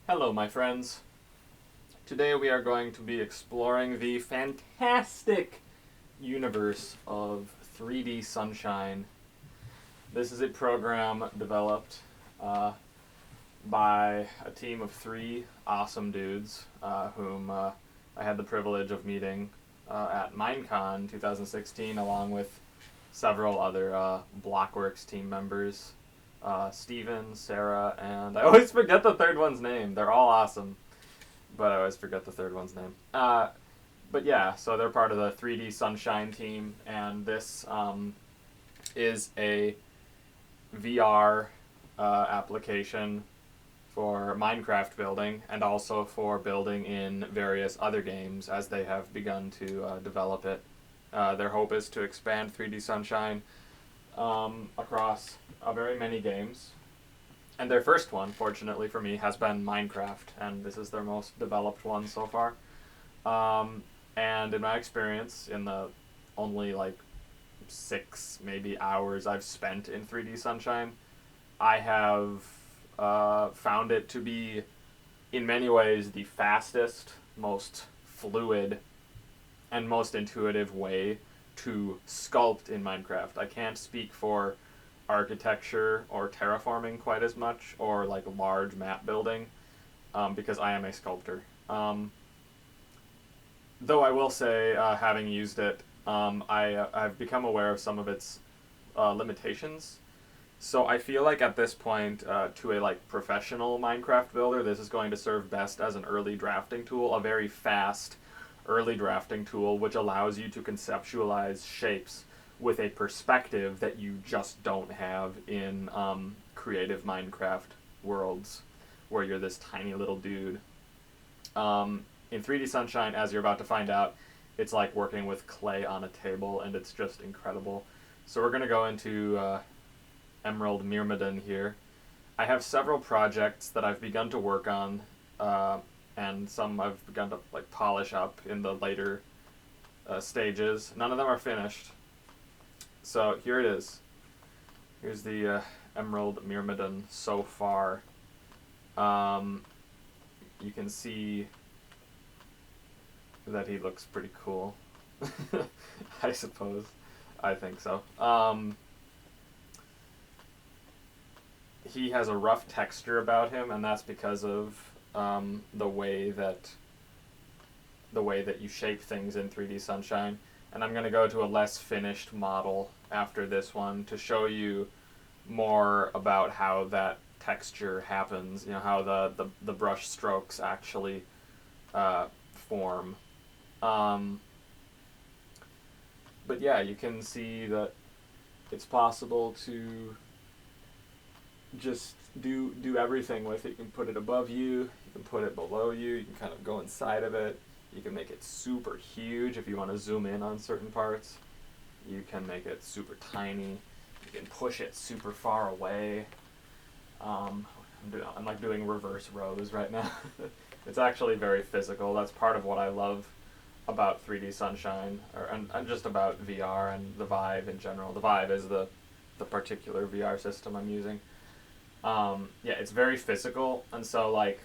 Hello, my friends. Today we are going to be exploring the fantastic universe of 3dSunshine. This is a program developed by a team of three awesome dudes whom I had the privilege of meeting at Minecon 2016, along with several other Blockworks team members. Steven, Sarah, and I always forget the third one's name. They're all awesome, but I always forget the third one's name. But yeah, so they're part of the 3dSunshine team, and this is a VR application for Minecraft building and also for building in various other games as they have begun to develop it. Their hope is to expand 3dSunshine across very many games. And their first one, fortunately for me, has been Minecraft, and this is their most developed one so far. And in my experience, in the only like 6 maybe hours I've spent in 3dSunshine, I have found it to be, in many ways, the fastest, most fluid, and most intuitive way to sculpt in Minecraft. I can't speak for architecture or terraforming quite as much, or like large map building, because I am a sculptor. Though I will say, having used it, I've become aware of some of its limitations. So I feel like at this point, to a like professional Minecraft builder, this is going to serve best as an early drafting tool, a very fast early drafting tool, which allows you to conceptualize shapes with a perspective that you just don't have in creative Minecraft worlds, where you're this tiny little dude. In 3dSunshine, as you're about to find out, it's like working with clay on a table, and it's just incredible. So we're going to go into Emerald Myrmidon here. I have several projects that I've begun to work on, and some I've begun to like polish up in the later stages. None of them are finished. So here it is. Here's the Emerald Myrmidon so far. You can see that he looks pretty cool. I suppose. I think so. He has a rough texture about him, and that's because of the way that you shape things in 3dSunshine. And I'm going to go to a less finished model after this one to show you more about how that texture happens, how the brush strokes actually form. But yeah, you can see that it's possible to just do everything with it. You can put it above you can put it below you, you can kind of go inside of it. You can make it super huge if you want to zoom in on certain parts. You can make it super tiny. You can push it super far away. I'm like doing reverse rows right now. It's actually very physical. That's part of what I love about 3dSunshine, and just about VR and the Vive in general. The Vive is the particular VR system I'm using. Yeah, it's very physical, and so like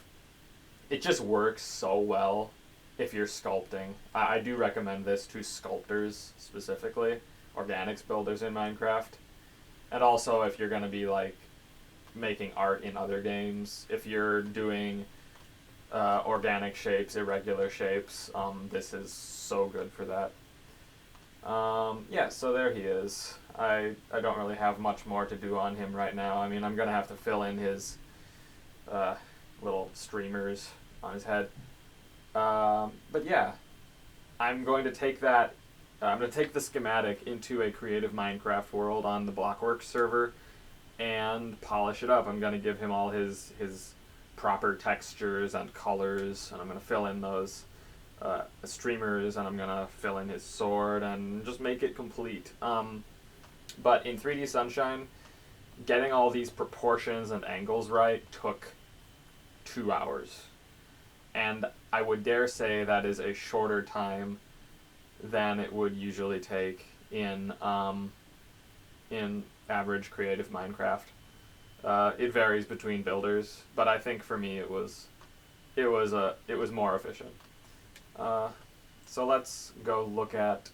it just works so well if you're sculpting. I do recommend this to sculptors specifically, organics builders in Minecraft, and also if you're going to be like making art in other games. If you're doing organic shapes, irregular shapes, this is so good for that. Yeah, so there he is. I don't really have much more to do on him right now. I mean, I'm going to have to fill in his little streamers on his head. But yeah, I'm going to take that. I'm going to take the schematic into a creative Minecraft world on the Blockworks server and polish it up. I'm going to give him all his proper textures and colors, and I'm going to fill in those streamers, and I'm going to fill in his sword and just make it complete. But in 3dSunshine, getting all these proportions and angles right took 2 hours. And I would dare say that is a shorter time than it would usually take in average creative Minecraft. It varies between builders, but I think for me it was it was more efficient. So let's go look at.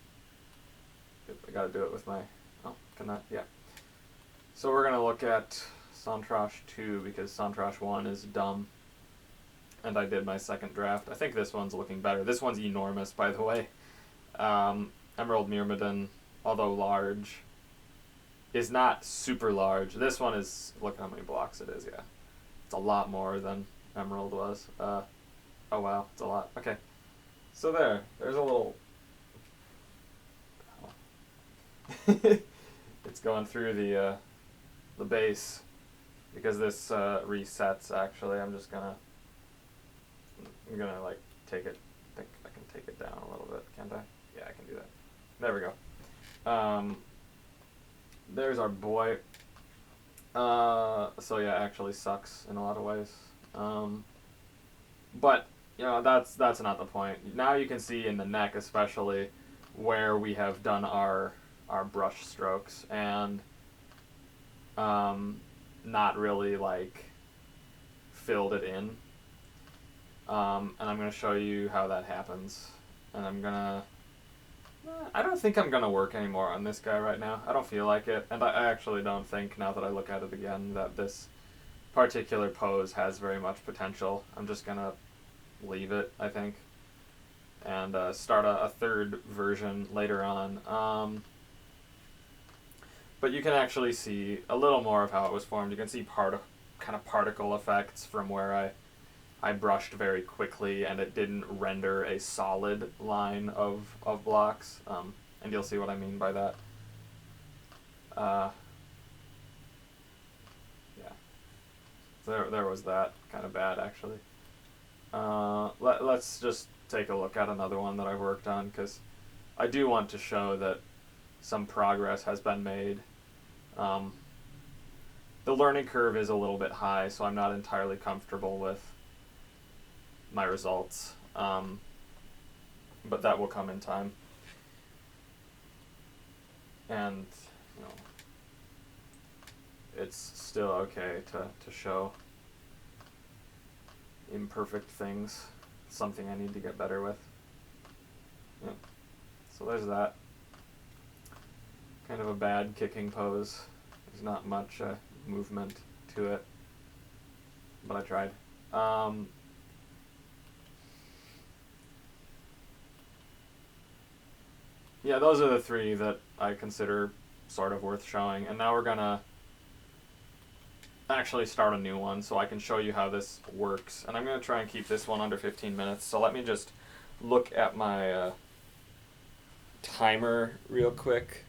I gotta do it with my. Oh, can that? Yeah. So we're gonna look at Santrash 2 because Santrash 1 is dumb. And I did my second draft. I think this one's looking better. This one's enormous, by the way. Emerald Myrmidon, although large, is not super large. This one is, look how many blocks it is, yeah. It's a lot more than Emerald was. Oh wow, it's a lot. Okay, so there's a little... it's going through the base, because this resets, actually. I'm gonna like take it, I think I can take it down a little bit, can't I? Yeah, I can do that. There we go. There's our boy. So yeah, actually sucks in a lot of ways. But you know, that's not the point. Now you can see in the neck especially where we have done our brush strokes and not really like filled it in. And I'm going to show you how that happens. And I'm going to... I don't think I'm going to work anymore on this guy right now. I don't feel like it. And I actually don't think, now that I look at it again, that this particular pose has very much potential. I'm just going to leave it, I think. And start a third version later on. But you can actually see a little more of how it was formed. You can see kind of particle effects from where I brushed very quickly and it didn't render a solid line of blocks, and you'll see what I mean by that. Yeah. So there was that. Kind of bad, actually. Let's just take a look at another one that I've worked on, because I do want to show that some progress has been made. The learning curve is a little bit high, so I'm not entirely comfortable with my results, but that will come in time. And you know, it's still okay to show imperfect things. Something I need to get better with. Yeah. So there's that. Kind of a bad kicking pose. There's not much movement to it, but I tried. Yeah, those are the three that I consider sort of worth showing. And now we're gonna actually start a new one so I can show you how this works. And I'm gonna try and keep this one under 15 minutes. So let me just look at my timer real quick.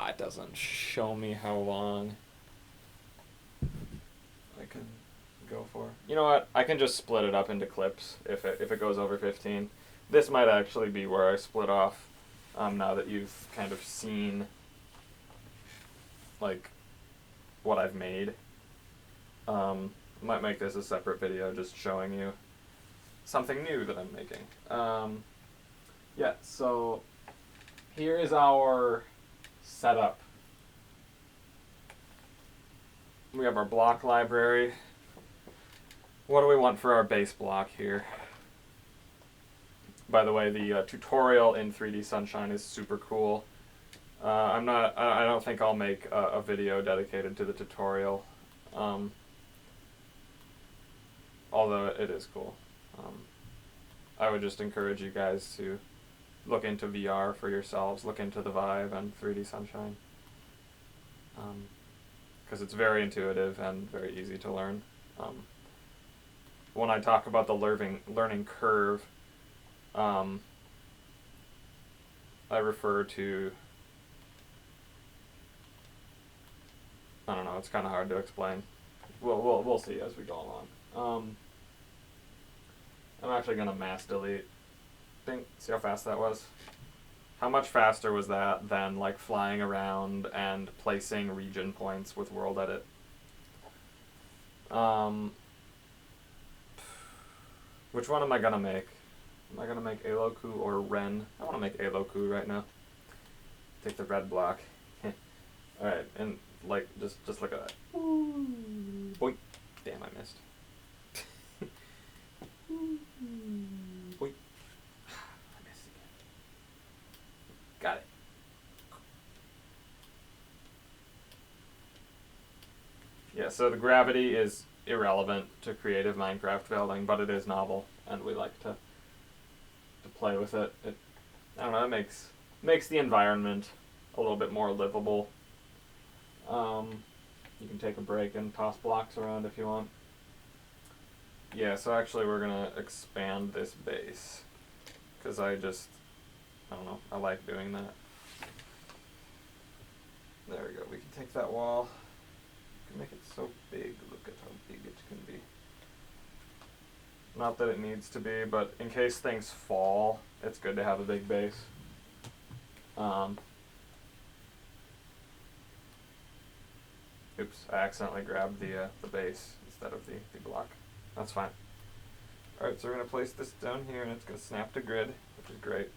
It doesn't show me how long I can go for. You know what? I can just split it up into clips if it goes over 15. This might actually be where I split off, now that you've kind of seen like what I've made. Might make this a separate video just showing you something new that I'm making. Yeah, so here is our setup. We have our block library. What do we want for our base block here? By the way, the tutorial in 3dSunshine is super cool. I don't think I'll make a video dedicated to the tutorial, although it is cool. I would just encourage you guys to look into VR for yourselves, look into the Vive and 3dSunshine, because it's very intuitive and very easy to learn. When I talk about the learning curve, I refer to, I don't know, it's kind of hard to explain. We'll see as we go along. I'm actually going to mass delete. See how fast that was? How much faster was that than like flying around and placing region points with World Edit? Which one am I going to make? Am I going to make Aloku or Ren? I want to make Aloku right now. Take the red block. Alright, and like, just look at that. Boink. Damn, I missed. so the gravity is irrelevant to creative Minecraft building, but it is novel, and we like to play with it. I don't know, it makes the environment a little bit more livable. You can take a break and toss blocks around if you want. Yeah, so actually we're going to expand this base, because I don't know, I like doing that. There we go, we can take that wall, we can make it so big, look at how big it can be. Not that it needs to be, but in case things fall, it's good to have a big base. Oops, I accidentally grabbed the base instead of the block. That's fine. Alright, so we're going to place this down here, and it's going to snap to grid, which is great.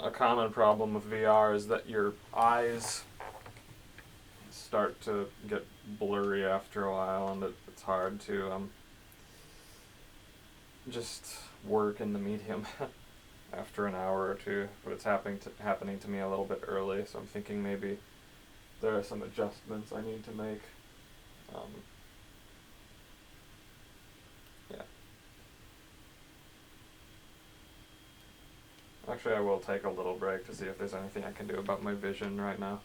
A common problem with VR is that your eyes start to get blurry after a while, and it's hard to just work in the medium after an hour or two. But it's happening to me a little bit early, so I'm thinking maybe there are some adjustments I need to make. Yeah. Actually, I will take a little break to see if there's anything I can do about my vision right now.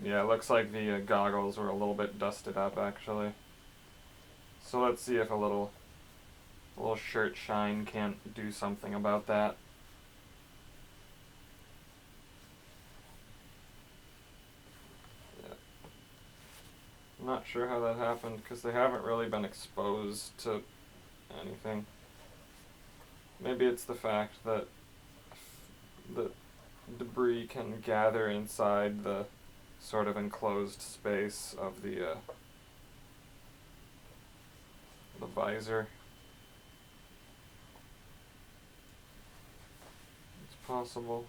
Yeah, it looks like the goggles were a little bit dusted up, actually. So let's see if a little shirt shine can't do something about that. Yeah. I'm not sure how that happened, because they haven't really been exposed to anything. Maybe it's the fact that the debris can gather inside the sort of enclosed space of the visor. It's possible,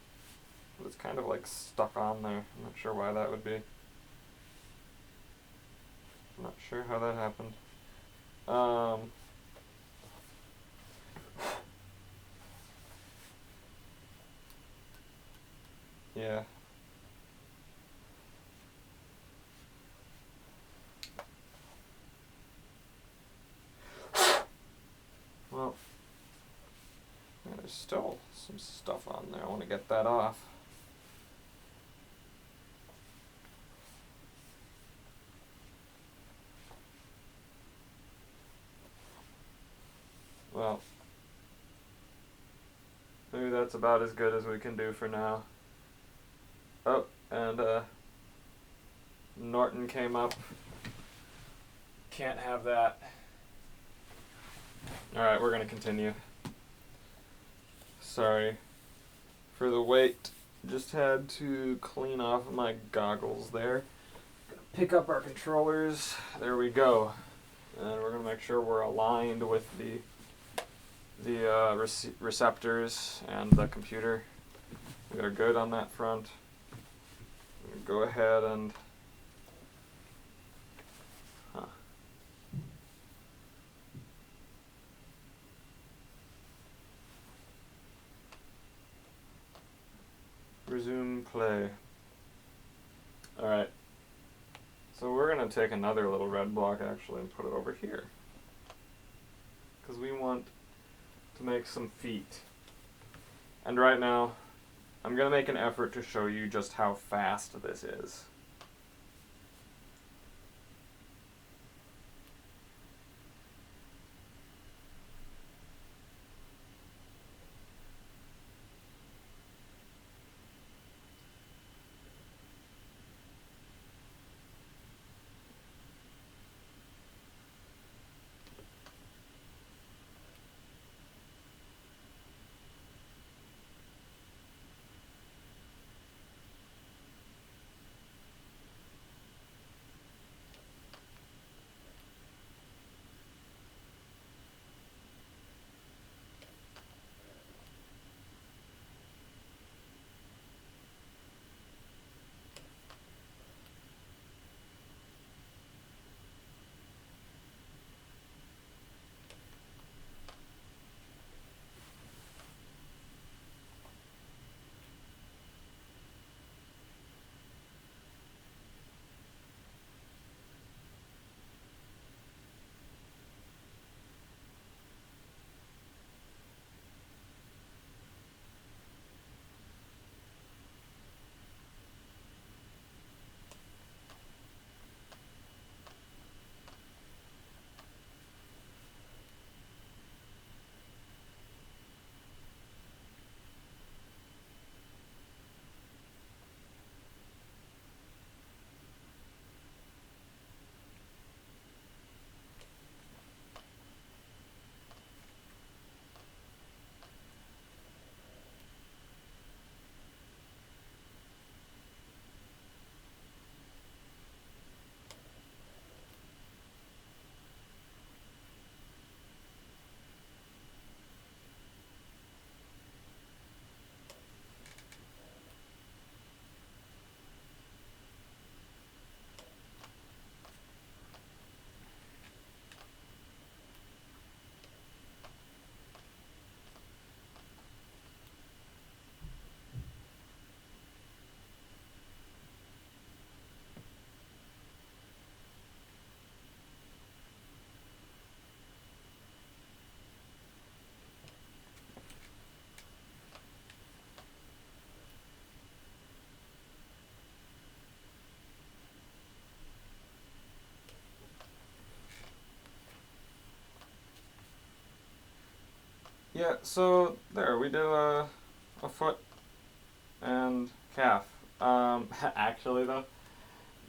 but it's kind of like stuck on there. I'm not sure why that would be. I'm not sure how that happened. Yeah. Well, yeah, there's still some stuff on there. I want to get that off. Well, maybe that's about as good as we can do for now. Oh, and Norton came up. Can't have that. Alright, we're going to continue. Sorry for the wait. Just had to clean off my goggles there. Pick up our controllers. There we go. And we're going to make sure we're aligned with the receptors and the computer. We are good on that front. Go ahead and resume play. Alright. So we're going to take another little red block actually and put it over here, because we want to make some feet. And right now, I'm going to make an effort to show you just how fast this is. Yeah, so there, we did a foot and calf. Actually though,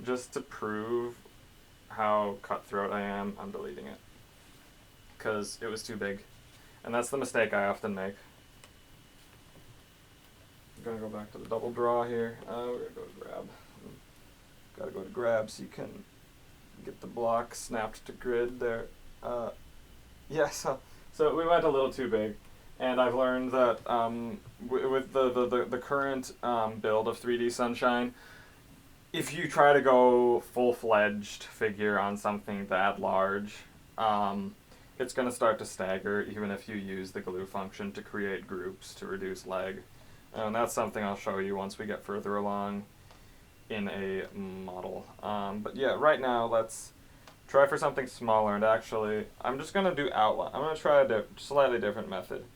just to prove how cutthroat I am, I'm deleting it. Because it was too big. And that's the mistake I often make. I'm gonna go back to the double draw here. We're gonna go to grab. Gotta go to grab so you can get the block snapped to grid there. Yeah, so we went a little too big. And I've learned that with the current build of 3dSunshine, if you try to go full-fledged figure on something that large, it's going to start to stagger even if you use the glue function to create groups to reduce lag. And that's something I'll show you once we get further along in a model. But yeah, right now let's try for something smaller, and actually I'm just going to do outline. I'm going to try a slightly different method.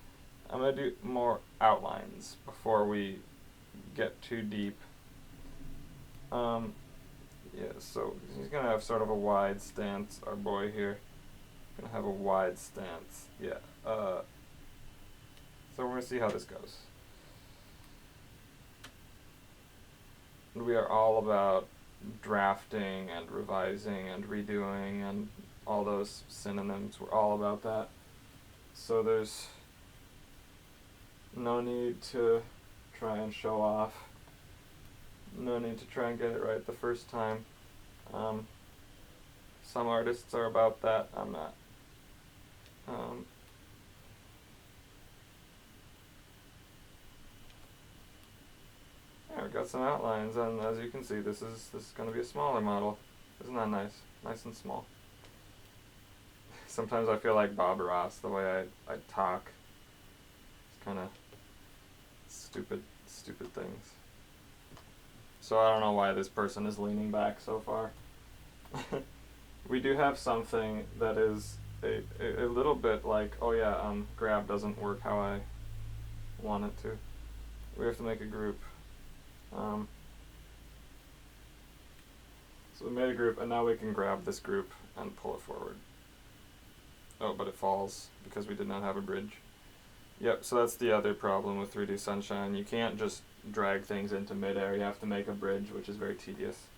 I'm going to do more outlines before we get too deep. Yeah, so he's going to have sort of a wide stance, our boy here. Going to have a wide stance, yeah. So we're going to see how this goes. We are all about drafting and revising and redoing and all those synonyms. We're all about that. So there's no need to try and show off. No need to try and get it right the first time. Some artists are about that. I'm not. Yeah, we got some outlines, and as you can see, this is going to be a smaller model. Isn't that nice? Nice and small. Sometimes I feel like Bob Ross, the way I talk. It's kind of stupid things. So I don't know why this person is leaning back so far. We do have something that is a little bit like, oh yeah, grab doesn't work how I want it to. We have to make a group. So we made a group, and now we can grab this group and pull it forward. Oh, but it falls because we did not have a bridge. Yep, so that's the other problem with 3dSunshine. You can't just drag things into midair. You have to make a bridge, which is very tedious.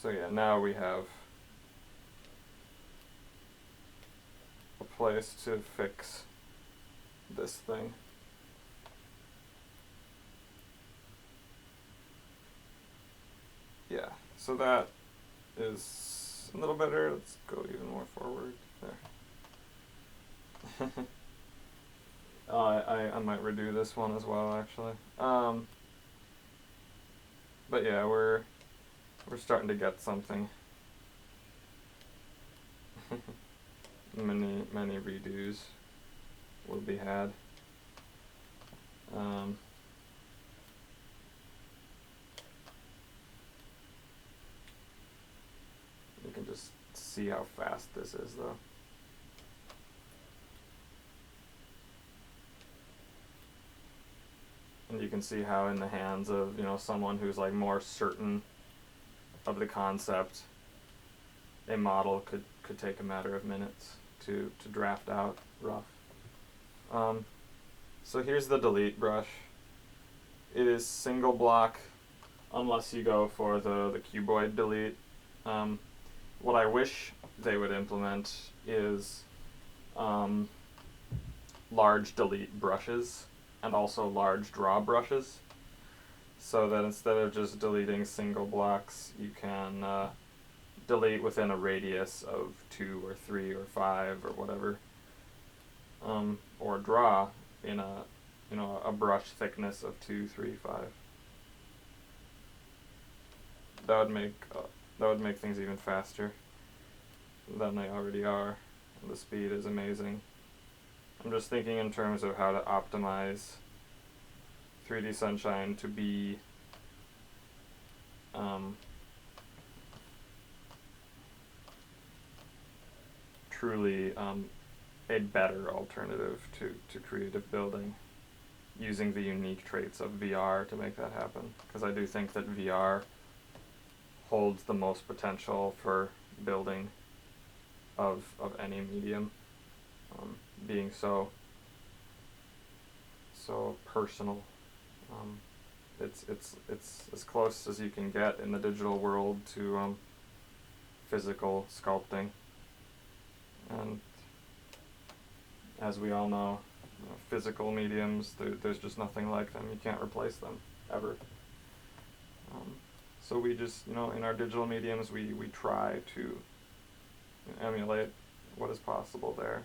So yeah, now we have a place to fix this thing. Yeah, so that is a little better. Let's go even more forward there. I might redo this one as well, actually. But yeah, we're starting to get something. many redos will be had. You can just see how fast this is, though. And you can see how in the hands of, someone who's like more certain of the concept, a model could take a matter of minutes to draft out rough. So here's the delete brush. It is single block unless you go for the cuboid delete. What I wish they would implement is large delete brushes and also large draw brushes, so that instead of just deleting single blocks, you can delete within a radius of 2 or 3 or 5 or whatever, or draw in a brush thickness of 2, 3, 5. That would make things even faster than they already are. And the speed is amazing. I'm just thinking in terms of how to optimize 3dSunshine to be truly a better alternative to creative building, using the unique traits of VR to make that happen. Because I do think that VR holds the most potential for building of any medium, being so personal. It's as close as you can get in the digital world to physical sculpting, and as we all know, physical mediums, there's just nothing like them. You can't replace them ever. So we just, in our digital mediums, we try to emulate what is possible there.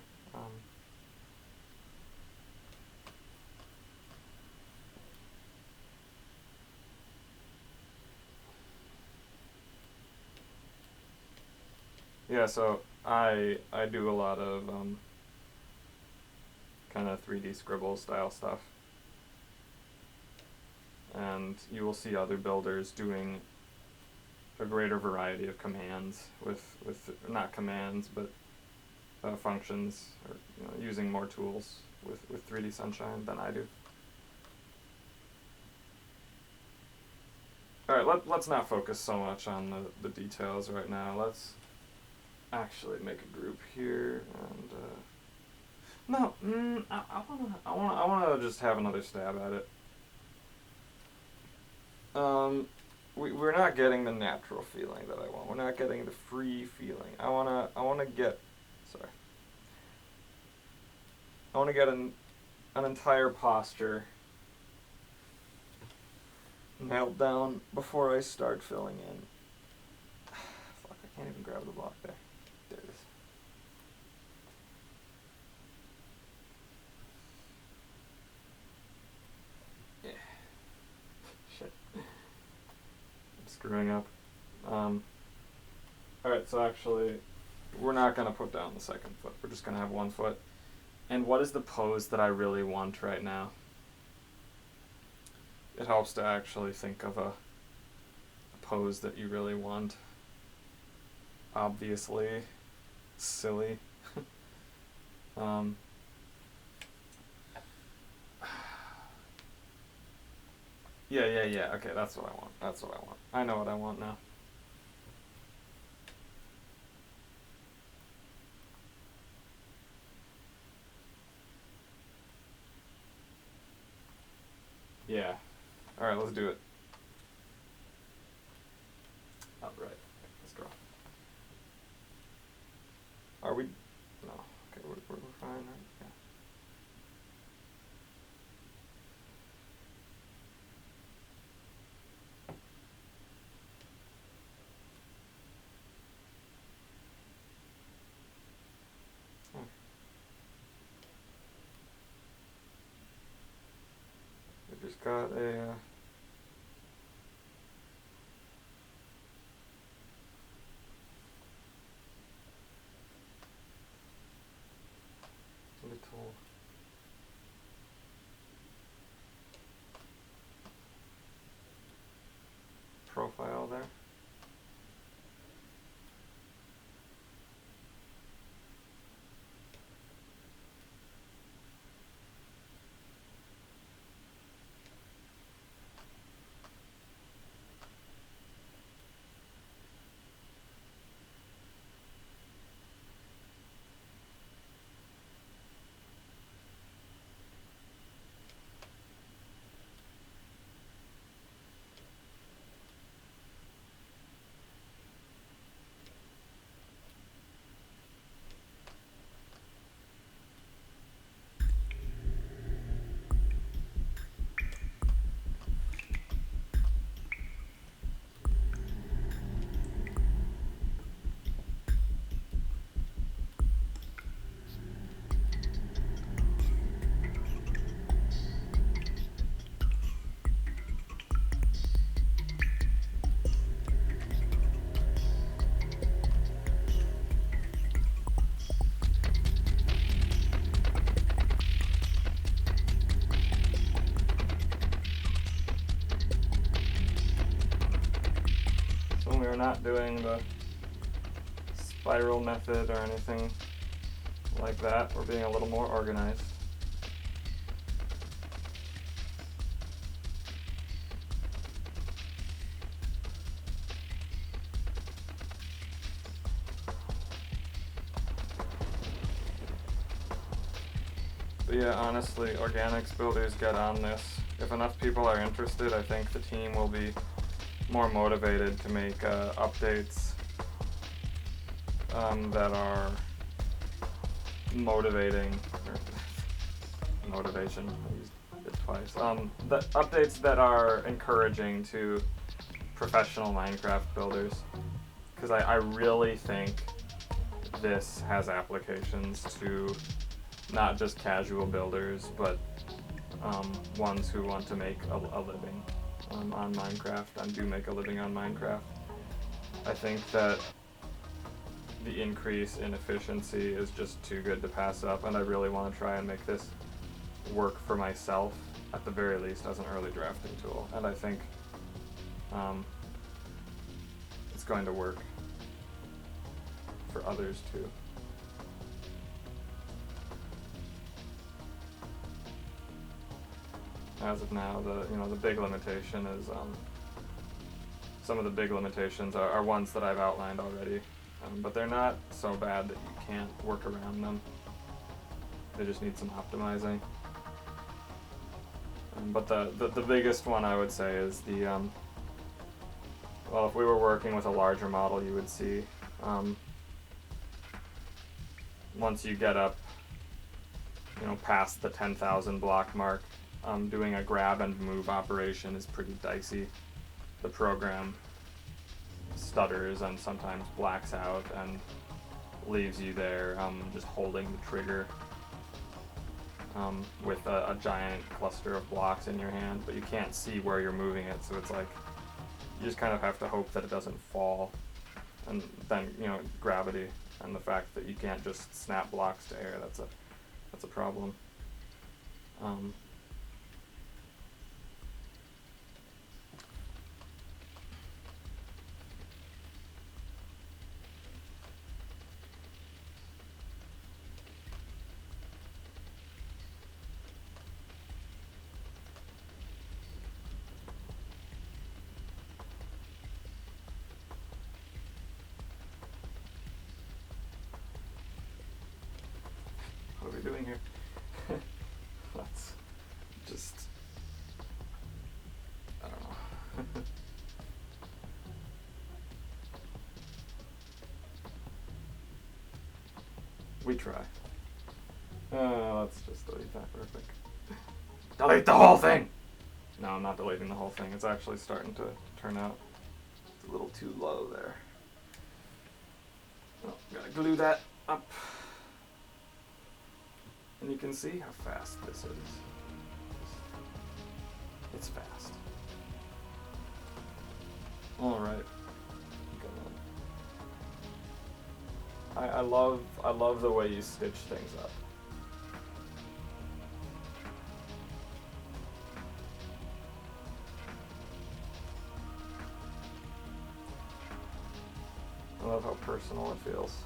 Yeah, so I do a lot of kind of 3D scribble style stuff, and you will see other builders doing a greater variety of commands with not commands, but functions, or using more tools with 3dSunshine than I do. Alright, let's not focus so much on the details right now. Let's actually make a group here, and no, I wanna just have another stab at it. We're not getting the natural feeling that I want. We're not getting the free feeling. I wanna get an entire posture nailed down before I start filling in. Fuck, I can't even grab the block there. There it is. Yeah. Shit. I'm screwing up. Alright, so actually, we're not going to put down the second foot. We're just going to have one foot. And what is the pose that I really want right now? It helps to actually think of a pose that you really want. Obviously, silly. Yeah. Okay, that's what I want. I know what I want now. Yeah. Alright, let's do it. Alright, let's go. Are we? No. Okay, we're fine, right? Yeah. We just got a little profile there. We're not doing the spiral method or anything like that. We're being a little more organized. But yeah, honestly, organics builders, get on this. If enough people are interested, I think the team will be more motivated to make updates that are motivating, or motivation, I used it twice. The updates that are encouraging to professional Minecraft builders, because I really think this has applications to not just casual builders, but ones who want to make a living on Minecraft and do make a living on Minecraft. I think that the increase in efficiency is just too good to pass up, and I really want to try and make this work for myself, at the very least, as an early drafting tool. And I think it's going to work for others too. As of now, the big limitation is some of the big limitations are ones that I've outlined already, but they're not so bad that you can't work around them. They just need some optimizing. But the biggest one I would say is the well, if we were working with a larger model, you would see once you get up, past the 10,000 block mark, doing a grab and move operation is pretty dicey. The program stutters and sometimes blacks out and leaves you there just holding the trigger with a giant cluster of blocks in your hand, but you can't see where you're moving it, so it's like you just kind of have to hope that it doesn't fall. And then gravity and the fact that you can't just snap blocks to air, that's a problem. What are we doing here? Let's just, I don't know. We try. Let's just delete that real quick. Delete the whole thing! No, I'm not deleting the whole thing. It's actually starting to turn out. It's a little too low there. Oh, gotta glue that up. And you can see how fast this is. It's fast. Alright. I love the way you stitch things up. I love how personal it feels.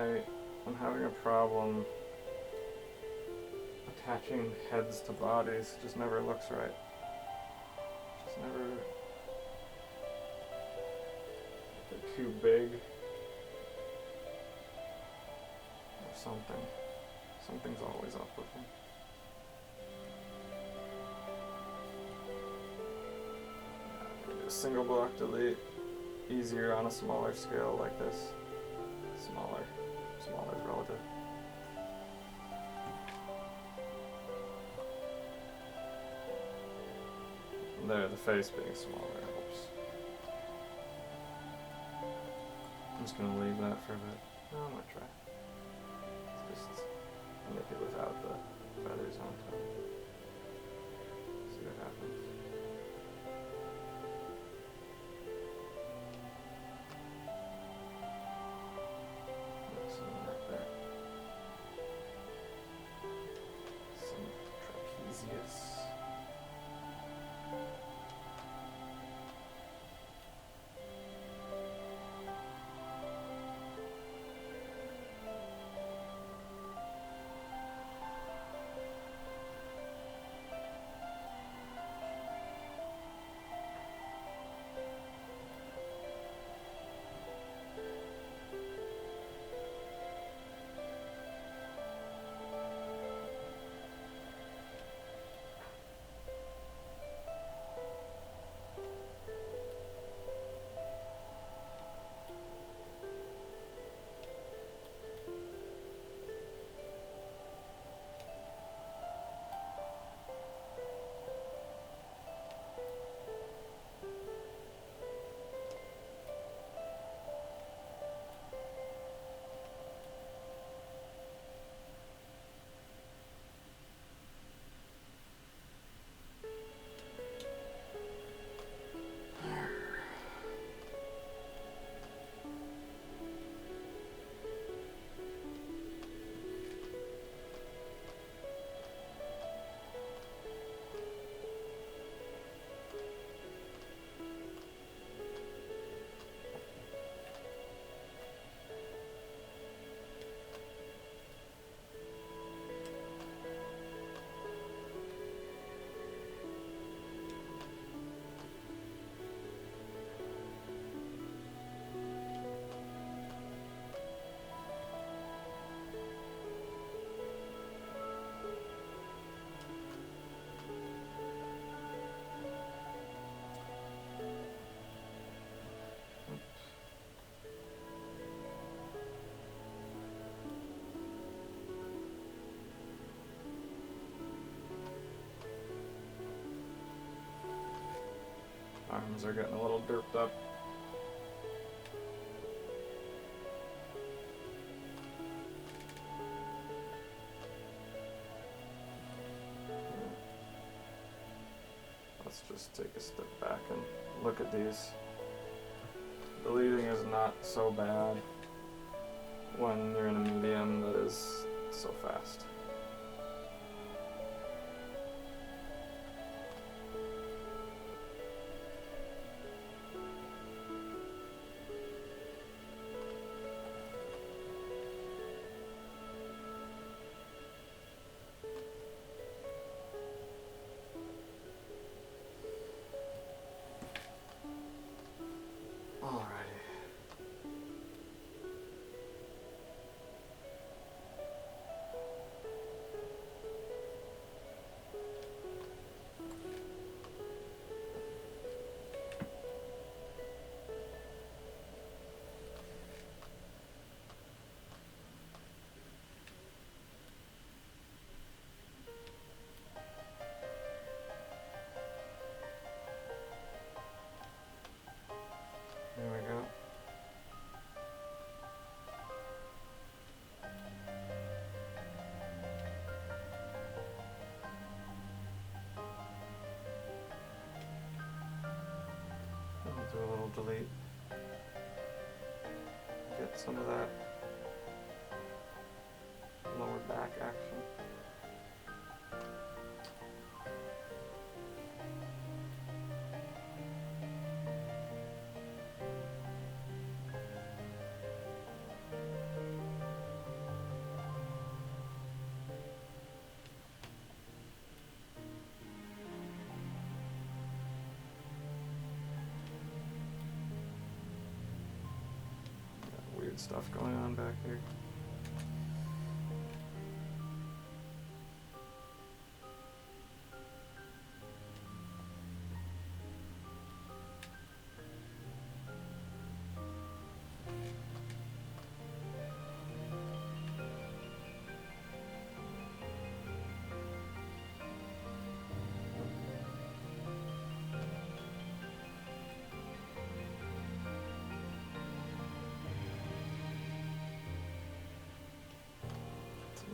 I'm having a problem attaching heads to bodies. It just never looks right. Just never. They're too big. Or something. Something's always up with them. Do a single block delete. Easier on a smaller scale like this. Smaller is relative. There, the face being smaller helps. I'm just gonna leave that for a bit. No, I'm gonna try. Just make it without the feathers on top. See what happens. Some right there. Some trapezius. Arms are getting a little derped up. Let's just take a step back and look at these. Deleting is not so bad when you're in a medium that is so fast. weird stuff going on back here.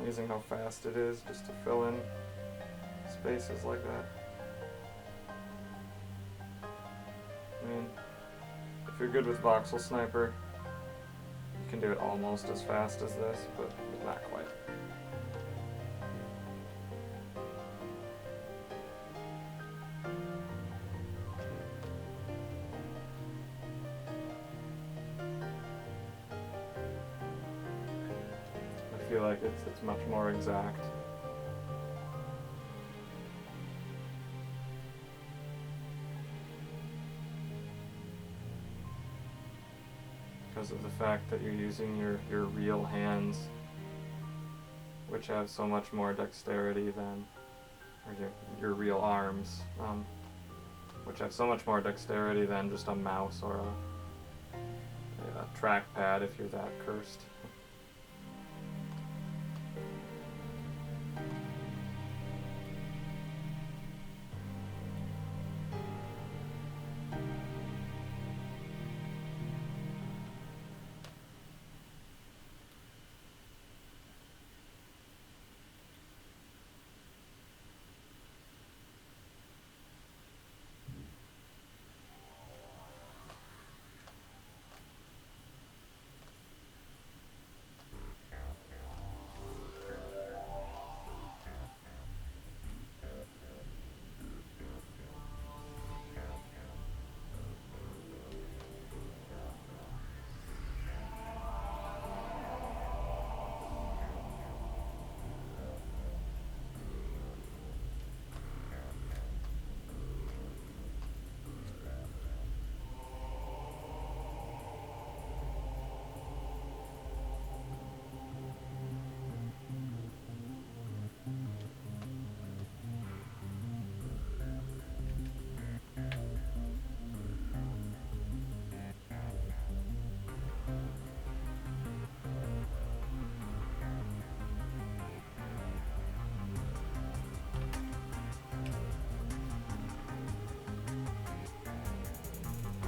Amazing how fast it is just to fill in spaces like that. I mean, if you're good with voxel sniper, you can do it almost as fast as this, but not quite. I feel like it's much more exact. Because of the fact that you're using your real hands, which have so much more dexterity than, or your real arms, which have so much more dexterity than just a mouse or a trackpad if you're that cursed.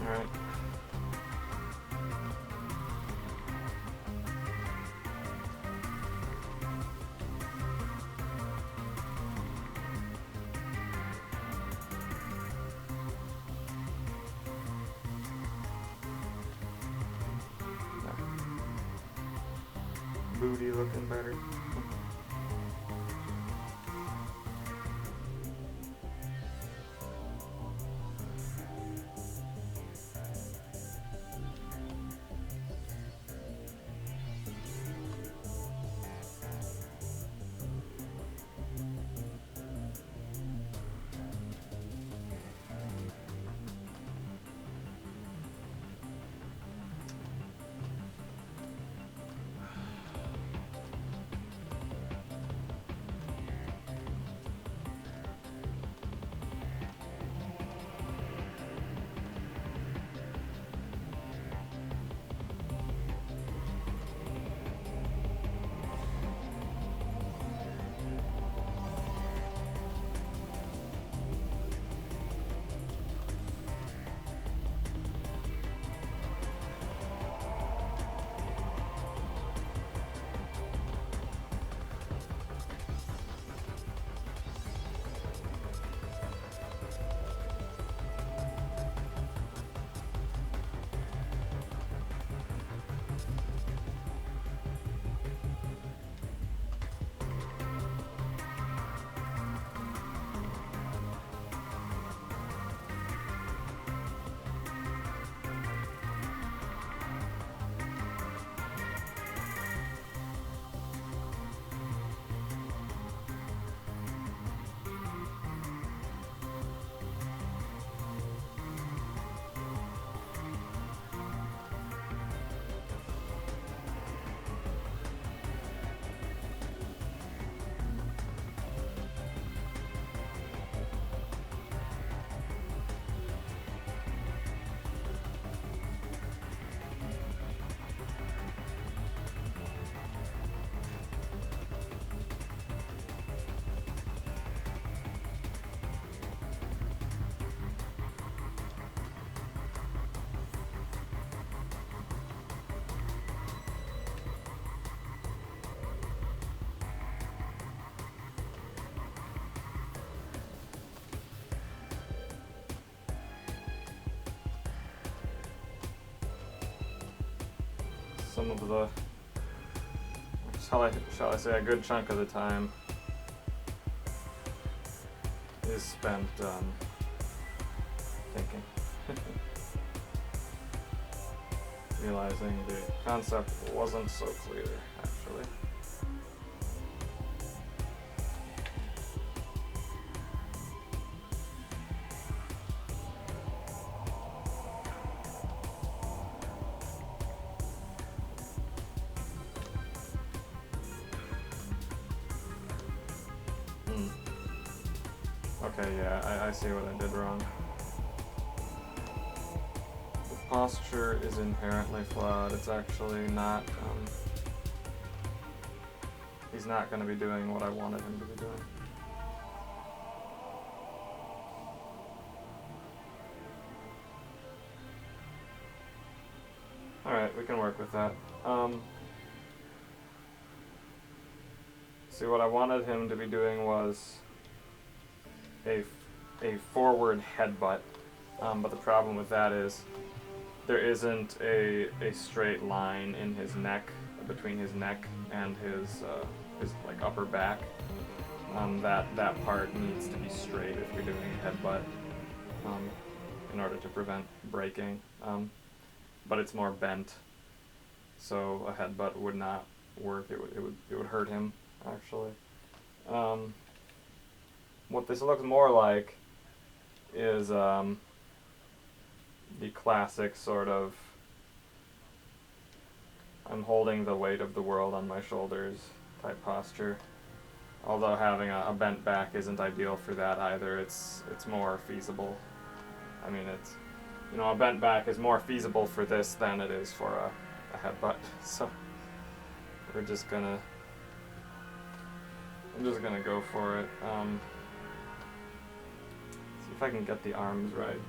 Alright. Booty looking better. some of the, shall I say, a good chunk of the time is spent thinking. Realizing the concept wasn't so clear, actually. Okay, yeah, I see what I did wrong. The posture is inherently flawed. It's actually not, he's not going to be doing what I wanted him to be doing. Alright, we can work with that. See, what I wanted him to be doing was a forward headbutt, but the problem with that is there isn't a straight line in his neck, between his neck and his like upper back. That part needs to be straight if you're doing a headbutt, in order to prevent breaking. But it's more bent, so a headbutt would not work. It would hurt him, actually. What this looks more like is the classic sort of I'm holding the weight of the world on my shoulders type posture. Although having a bent back isn't ideal for that either. It's more feasible. I mean, it's, you know, a bent back is more feasible for this than it is for a headbutt. So I'm just gonna go for it. See if I can get the arms right.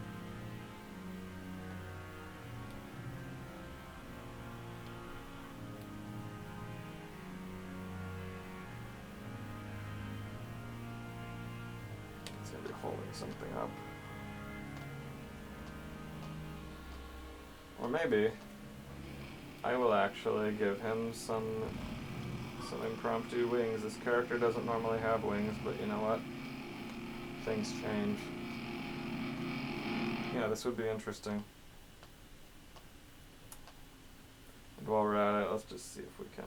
It's gonna be holding something up. Or maybe I will actually give him some impromptu wings. This character doesn't normally have wings, but you know what? Things change. Yeah, this would be interesting. And while we're at it, let's just see if we can.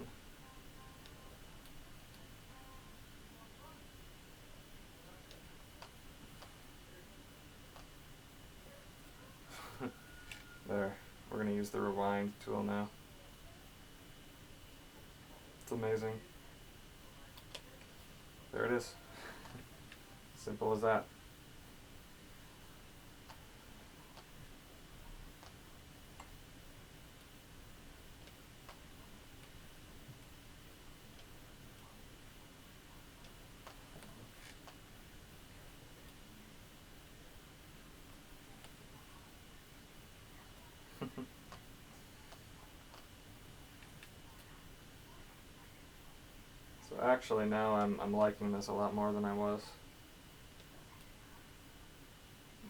There. We're going to use the rewind tool now. It's amazing. There it is. Simple as that. So actually now I'm liking this a lot more than I was.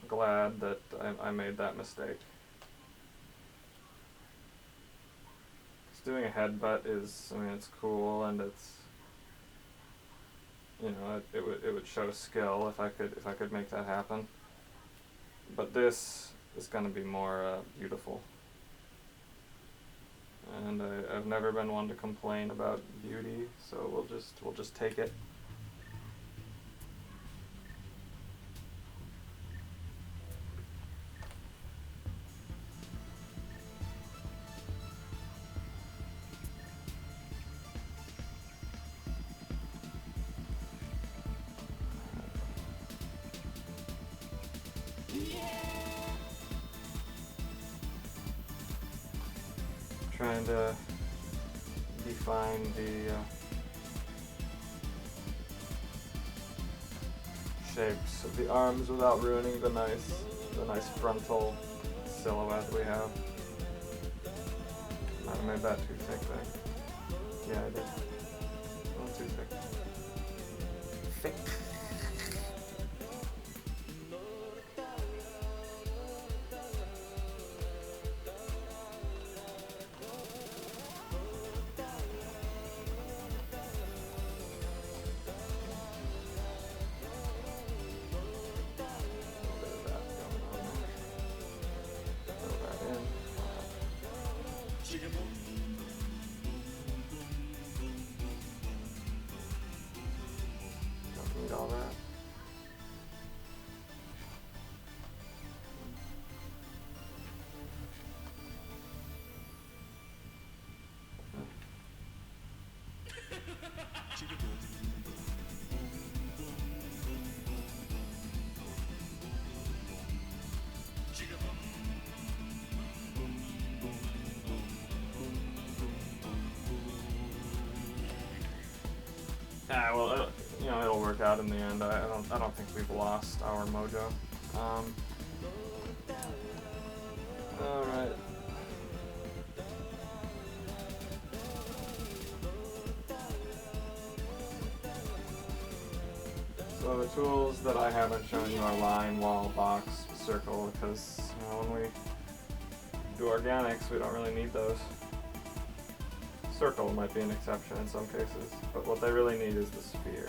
I'm glad that I made that mistake. Because doing a headbutt is, I mean, it's cool and it's, you know, it would show skill if I could make that happen. But this is going to be more beautiful. And I've never been one to complain about beauty, so we'll just take it. Trying to define the shapes of the arms without ruining the nice frontal silhouette we have. Might have made that too thick there. Yeah, I did. A little too thick. Thick. Yeah, well, you know, it'll work out in the end. I don't think we've lost our mojo. All right. So the tools that I haven't shown you are line, wall, box, circle, because you know, when we do organics, we don't really need those. Circle might be an exception in some cases, but what they really need is the sphere.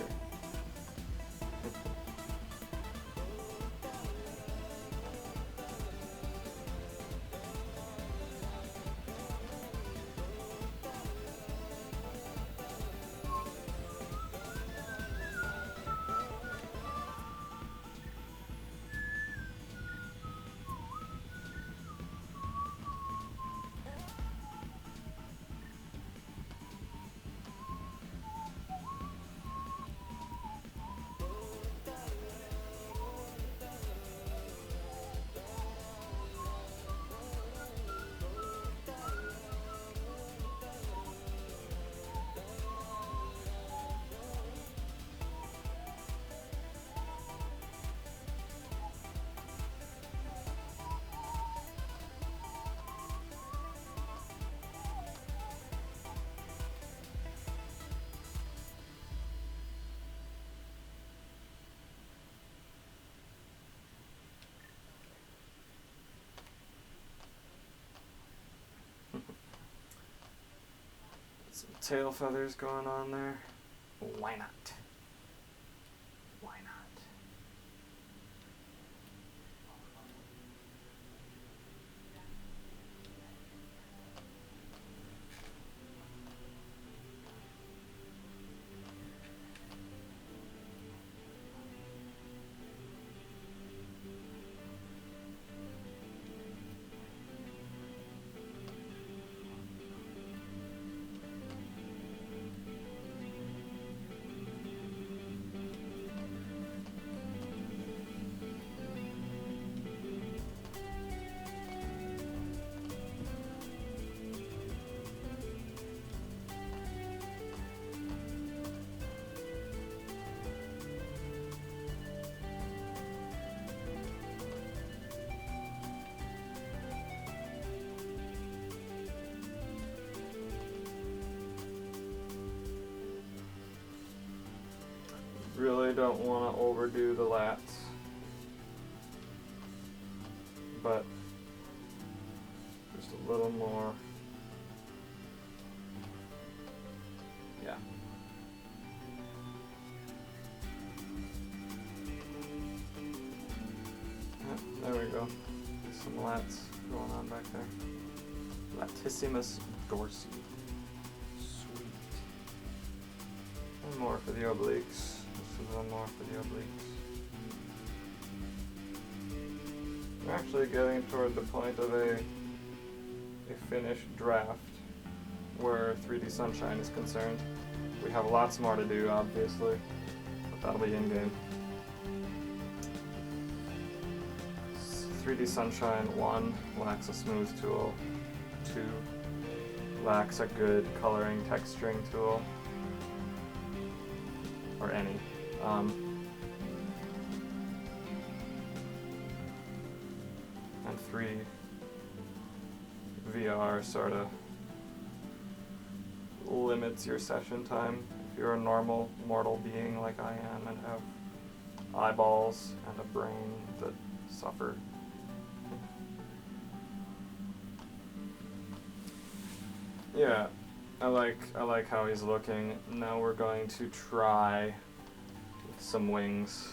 Some tail feathers going on there. Why not? Why not? Really don't want to overdo the lats, but just a little more. Yeah. Yep, there we go. Some lats going on back there. Latissimus dorsi. Sweet. And more for the obliques. Just a little more for the obliques. We're actually getting toward the point of a finished draft where 3dSunshine is concerned. We have lots more to do, obviously, but that'll be in-game. 3dSunshine 1 lacks a smooth tool, 2 lacks a good coloring texturing tool, or any. And 3, VR sort of limits your session time. If you're a normal mortal being like I am and have eyeballs and a brain that suffer. Yeah, I like how he's looking. Now we're going to try with some wings.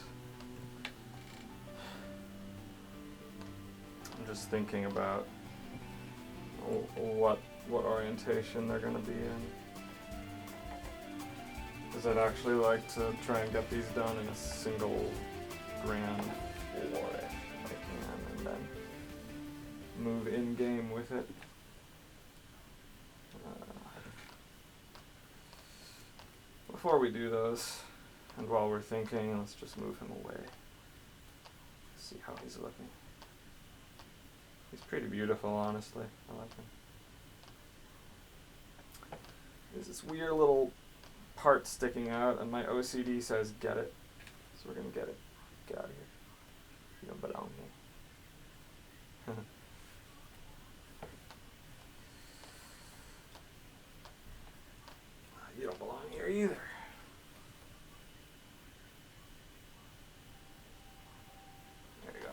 I'm just thinking about what orientation they're going to be in. Because I'd actually like to try and get these done in a single grand flourish if I can, and then move in game with it. Before we do those, and while we're thinking, let's just move him away. See how he's looking. He's pretty beautiful, honestly. I like him. There's this weird little part sticking out, and my OCD says get it. So we're going to get it. Get out of here. You don't belong here. You don't belong here either. There you go.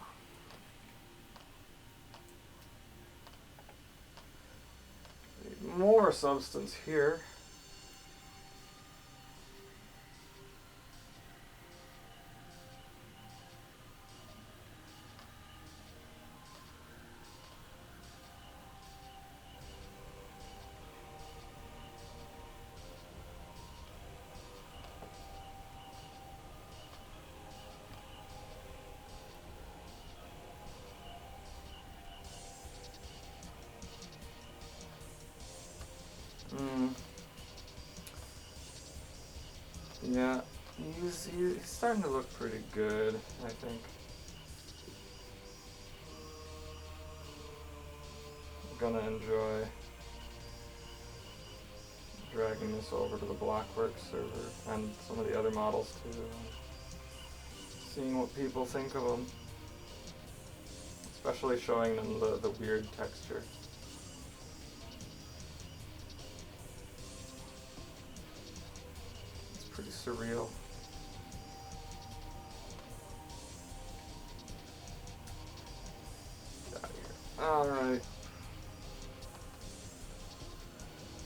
Need more substance here. Yeah, he's starting to look pretty good, I think. I'm gonna enjoy dragging this over to the Blockworks server and some of the other models too, seeing what people think of them, especially showing them the weird texture. Pretty surreal. Get out of here. Alright.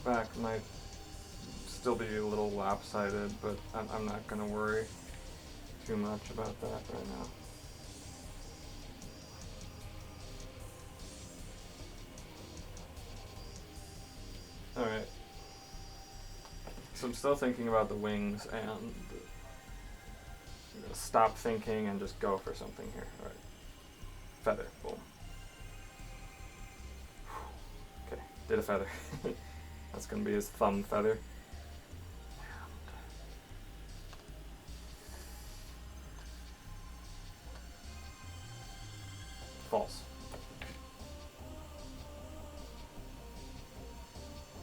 Back might still be a little lopsided, but I'm not going to worry too much about that right now. Alright. So I'm still thinking about the wings, and I'm gonna stop thinking and just go for something here. All right, feather, boom. Okay, did a feather. That's gonna be his thumb feather. False.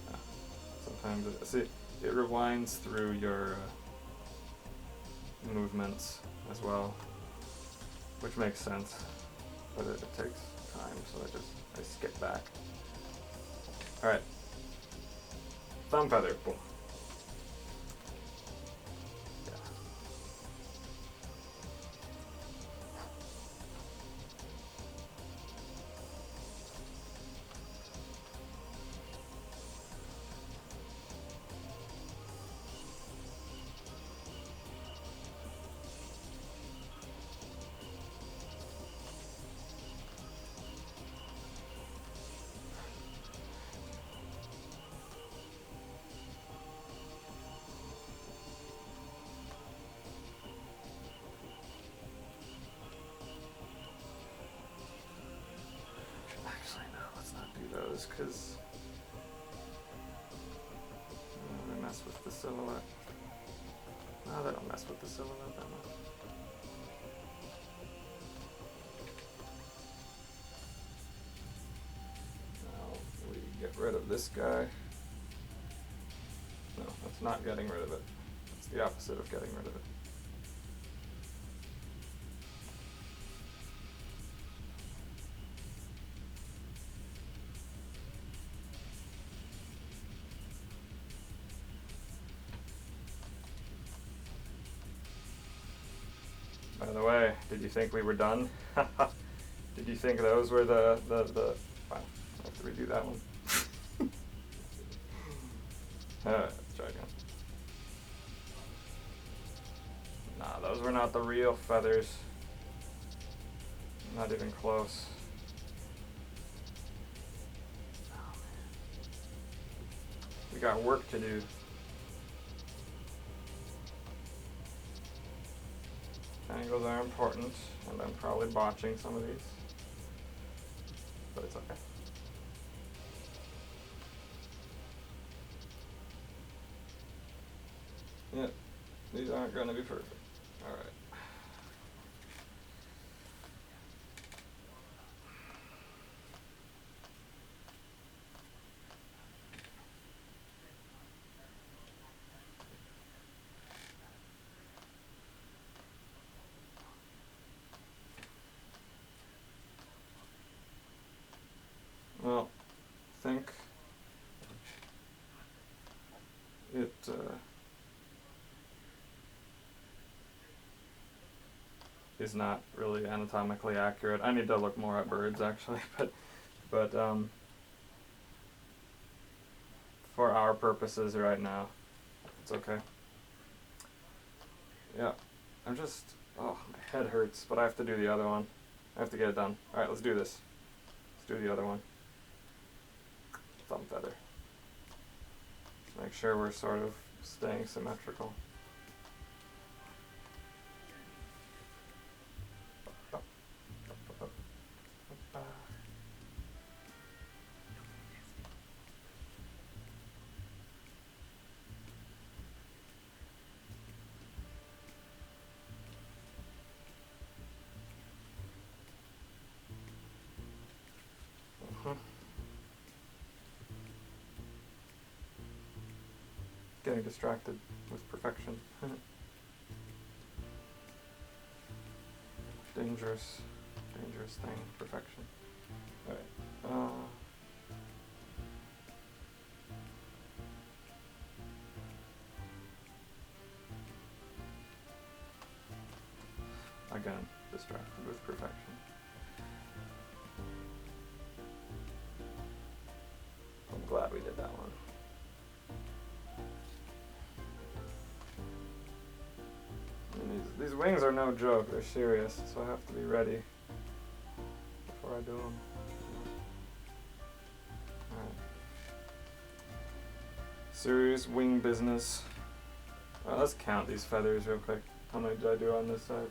Yeah. Sometimes it rewinds through your movements as well, which makes sense, but it takes time, so I skip back. Alright. Thumb feather, boom. Yeah. Because they mess with the silhouette. No, they don't mess with the silhouette that much. Now we get rid of this guy. No, that's not getting rid of it. It's the opposite of getting rid of it. By the way, did you think we were done? Did you think those were the wow, I have to redo that one. Let's try again. Nah, those were not the real feathers. Not even close. Oh, we got work to do. Angles are important, and I'm probably botching some of these, but it's okay. Yeah, these aren't going to be perfect. All right. is not really anatomically accurate. I need to look more at birds actually, but for our purposes right now, it's okay. Yeah, I'm just, oh, my head hurts, but I have to do the other one. I have to get it done. Alright, let's do this. Let's do the other one. Thumb feather. Make sure we're sort of staying symmetrical. Getting distracted with perfection. Dangerous thing, perfection. Alright. Again, distracted with perfection. I'm glad we did that one. These wings are no joke, they're serious, so I have to be ready before I do them. Alright. Serious wing business. Alright, let's count these feathers real quick. How many did I do on this side?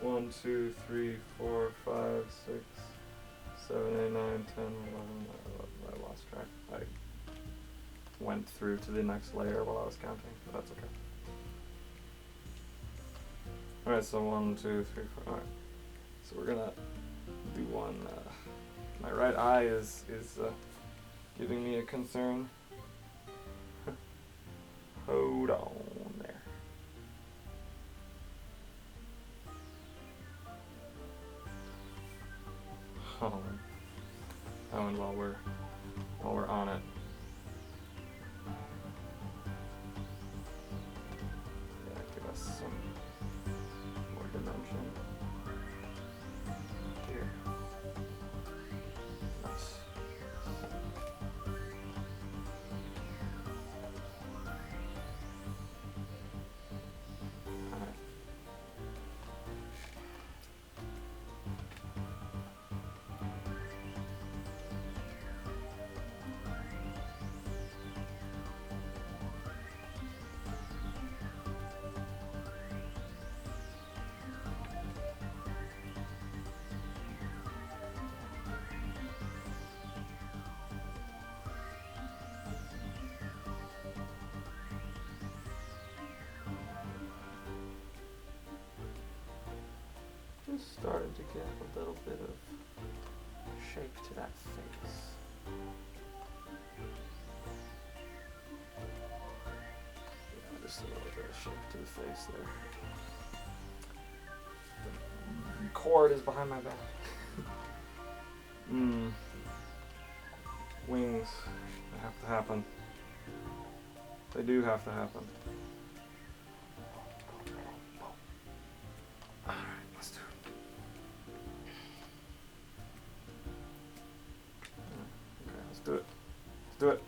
1, 2, 3, 4, 5, 6, 7, 8, 9, 10, 11. I lost track. I went through to the next layer while I was counting, but that's okay. Alright, so 1, 2, 3, 4. Alright. So we're gonna do one. My right eye is giving me a concern. Hold on there. Oh, and while we're on it. Yeah, give us some more dimension here. Nice. Alright. Just starting to get a little bit of shape to that face. Yeah, just a little bit of shape to the face there. The cord is behind my back. Wings. They have to happen. They do have to happen. Do it. Let's do it.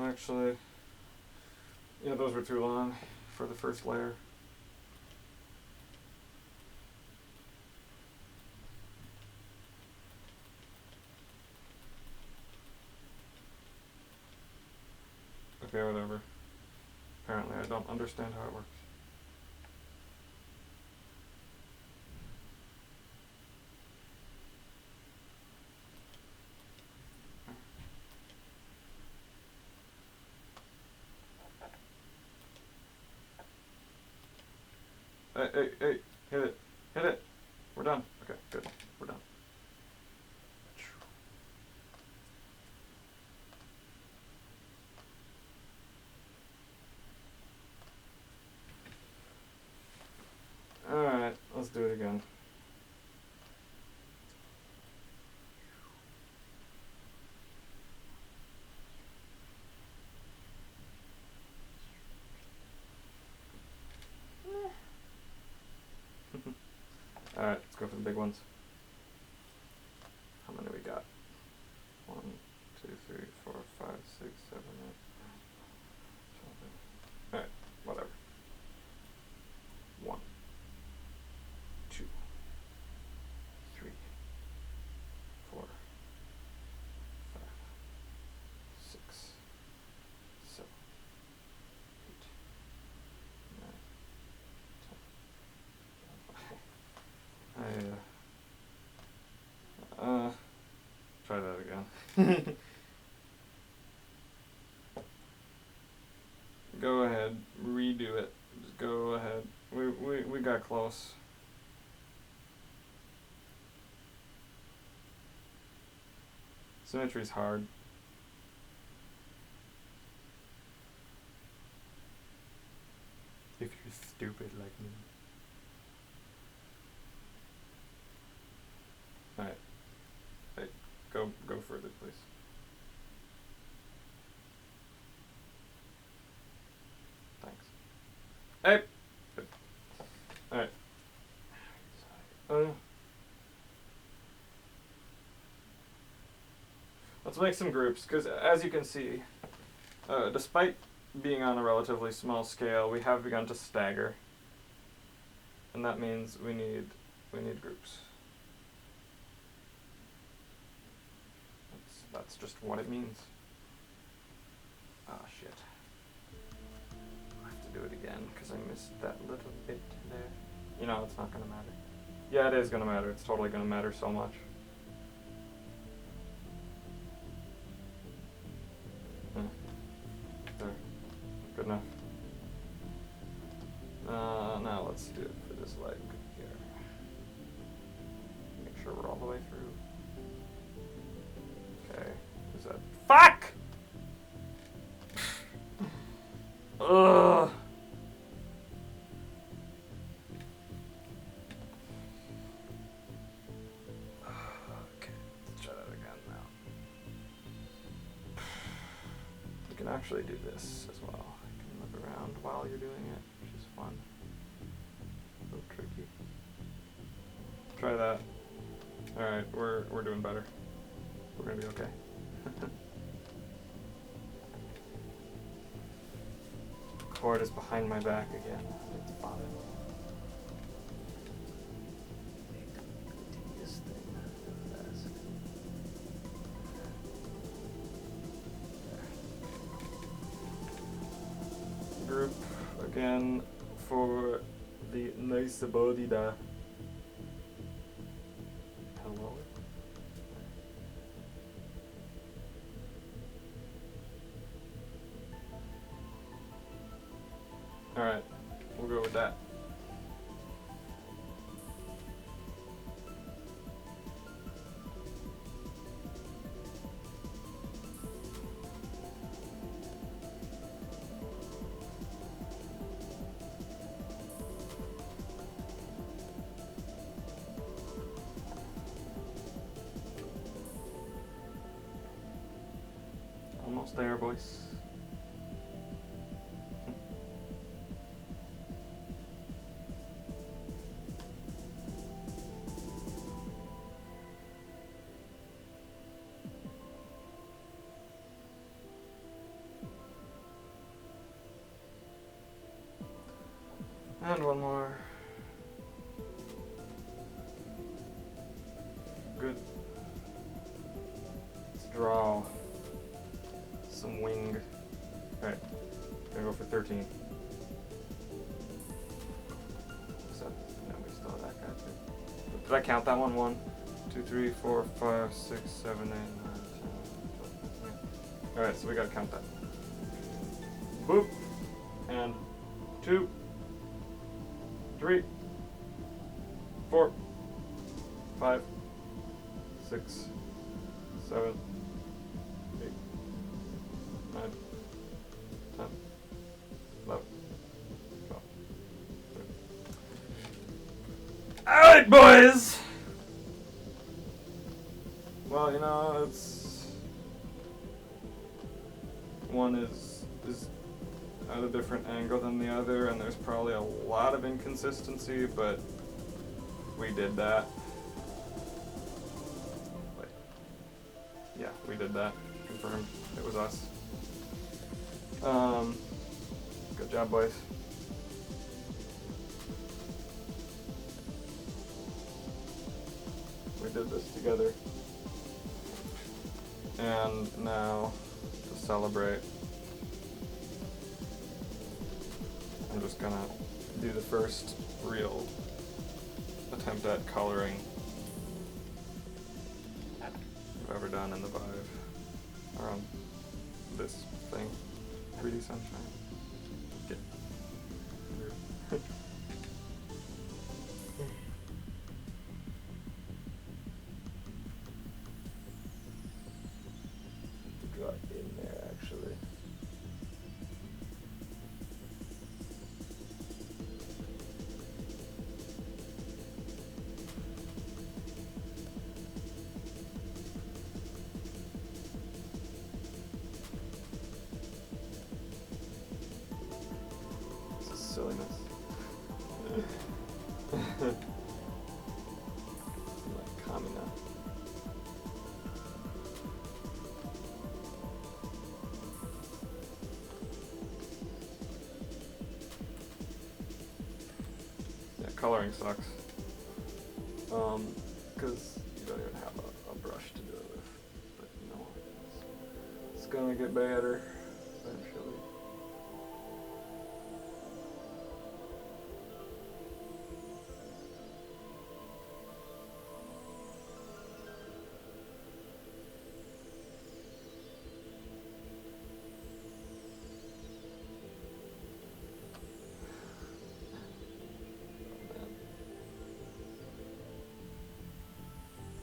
Actually, yeah, those were too long for the first layer. Okay, whatever. Apparently I don't understand how it works. Hey, hit it. Hit it. We're done. Okay, good. We're done. Alright, let's do it again. Alright, let's go for the big ones. How many we got? 1, 2, 3, 4, 5, 6, 7, 8, 12. Alright, whatever. 1, 2, 3, 4, 5, 6, 7, 8, 9, 10. Try that again. Go ahead, redo it. Just go ahead. We got close. Symmetry's hard. If you're stupid like me. Alright. Hey, go further, please. Thanks. Hey! Good. Alright. Let's make some groups, because as you can see, despite being on a relatively small scale, we have begun to stagger. And that means we need groups. That's just what it means. Ah, shit. I have to do it again because I missed that little bit there. You know, it's not going to matter. Yeah, it is going to matter. It's totally going to matter so much. There. Good enough. Now let's do it for this leg here. Make sure we're all the way through. Okay, who's that? Fuck! Ugh. Okay, let's try that again now. You can actually do this as well. You can look around while you're doing it, which is fun. A little tricky. Try that. Alright, we're doing better. We're gonna be okay. Cord is behind my back again. It's fun. Continuous thing. Group again for the nice body da. Hello. Alright, we'll go with that. Almost there, boys. And one more. Good. Let's draw some wing. Alright, gonna go for 13. So, no, we still have that guy too. Did I count that one? 1, 2, 3, 4, 5, 6, 7, 8, 9, 10, 12, 13. Alright, so we gotta count that. Boop. And 2. 3, 4, 5, 6, 7, 8, 9, 10, 11, 12, 13. Alright, boys! Well, you know, it's... one is at a different angle than the other, and there's probably a lot of inconsistency, but we did that. Wait. Yeah, we did that. Confirmed. It was us. Good job, boys. We did this together. And now, to celebrate, I'm just gonna do the first real attempt at coloring I've ever done in the Vive, or on this thing, 3dSunshine. Get draw it in there, actually. Silliness. Like Kamina. Yeah, coloring sucks. Because you don't even have a brush to do it with. But you know, it's gonna get better eventually.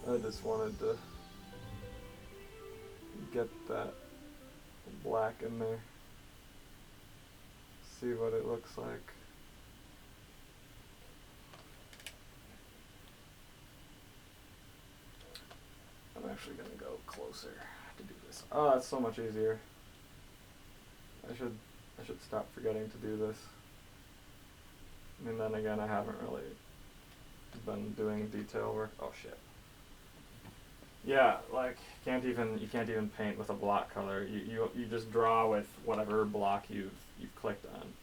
I just wanted to get that black in there, see what it looks like. I'm actually gonna go closer to do this. Oh, that's so much easier. I should stop forgetting to do this. And then again, I haven't really been doing detail work. Oh shit. Yeah, like you can't even paint with a block color. You just draw with whatever block you've clicked on.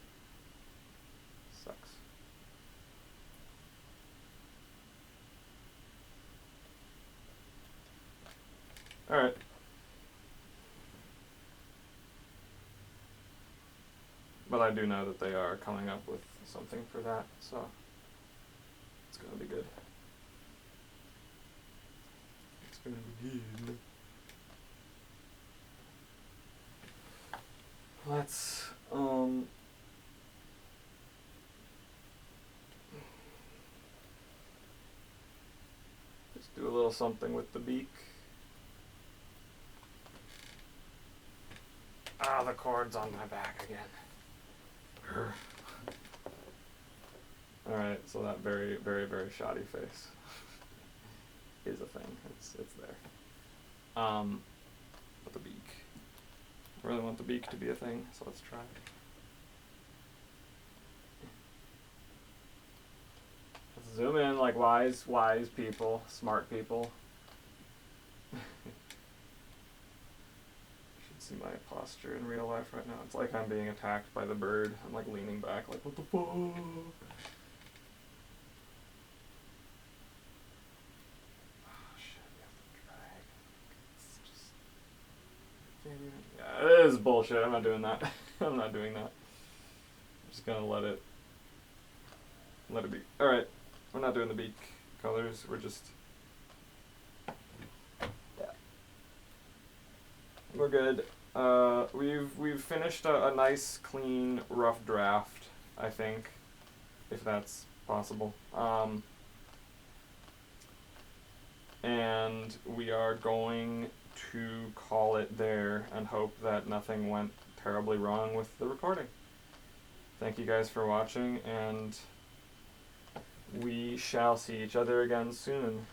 Sucks. All right. But I do know that they are coming up with something for that, so it's gonna be good. Gonna be good. Let's just do a little something with the beak. Ah, the cord's on my back again. Alright, so that very, very, very shoddy face is a thing. It's there. With the beak. I really want the beak to be a thing, so let's try. Let's zoom in like wise people, smart people. Should see my posture in real life right now. It's like I'm being attacked by the bird. I'm like leaning back like, what the fuck? Yeah, it is bullshit. I'm not doing that. I'm not doing that. I'm just gonna let it be. Alright, we're not doing the beak colors. We're just... yeah. We're good. We've finished a nice, clean, rough draft, I think. If that's possible. And we are going to call it there and hope that nothing went terribly wrong with the recording. Thank you guys for watching, and we shall see each other again soon.